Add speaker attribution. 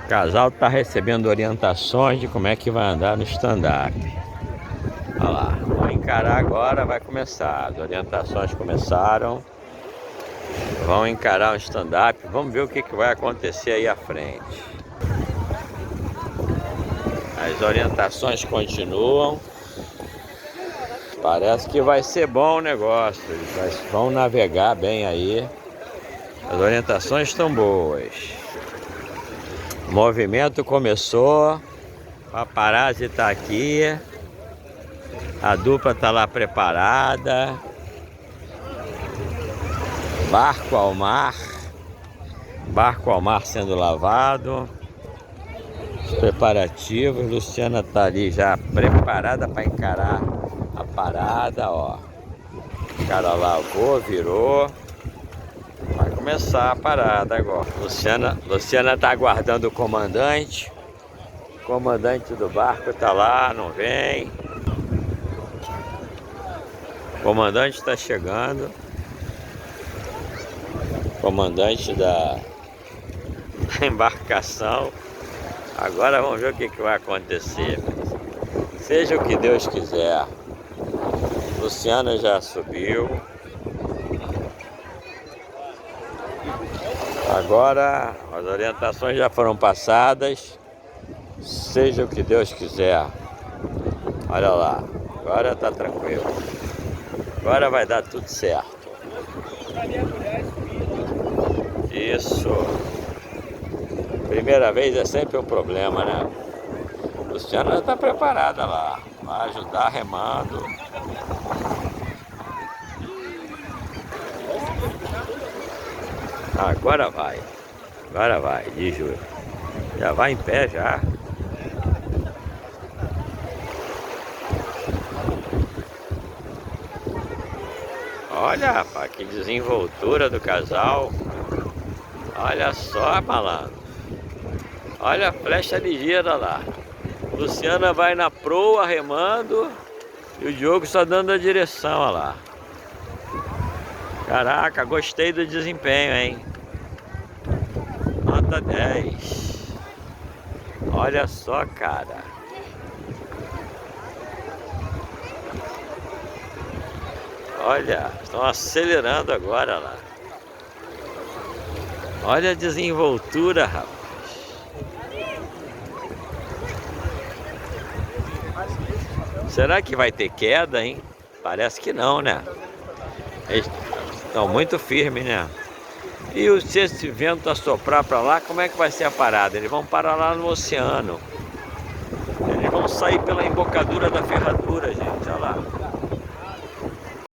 Speaker 1: O casal está recebendo orientações de como é que vai andar no stand-up. Olha lá, vou encarar agora, vai começar. As orientações começaram. Vão encarar o stand-up. Vamos ver o que vai acontecer aí à frente. As orientações continuam. Parece que vai ser bom o negócio. Eles vão navegar bem aí. As orientações estão boas. O movimento começou. O paparazzi está aqui. A dupla está lá preparada. Barco ao mar. Barco ao mar sendo lavado. Os preparativos. Luciana está ali já preparada para encarar a parada, ó. O cara lavou, virou. Vai começar a parada agora. Luciana tá aguardando o comandante. O comandante do barco tá lá, não vem. O comandante está chegando. O comandante da embarcação. Agora vamos ver o que vai acontecer. Seja o que Deus quiser. Luciana já subiu. Agora as orientações já foram passadas. Seja o que Deus quiser. Olha lá. Agora tá tranquilo. Agora vai dar tudo certo. Isso. Primeira vez é sempre um problema, né? Luciana está preparada lá. Vai ajudar remando. Agora vai, de Júlio. Já vai em pé já. Olha, rapaz, que desenvoltura do casal. Olha só, malandro. Olha a flecha ligeira lá. Luciana vai na proa remando e o Diogo só dando a direção, olha lá. Caraca, gostei do desempenho, hein? Nota 10. Olha só, cara. Olha, estão acelerando agora lá. Olha a desenvoltura, rapaz. Será que vai ter queda, hein? Parece que não, né? Eles estão muito firmes, né? E se esse vento assoprar para lá, como é que vai ser a parada? Eles vão parar lá no oceano. Eles vão sair pela embocadura da ferradura, gente.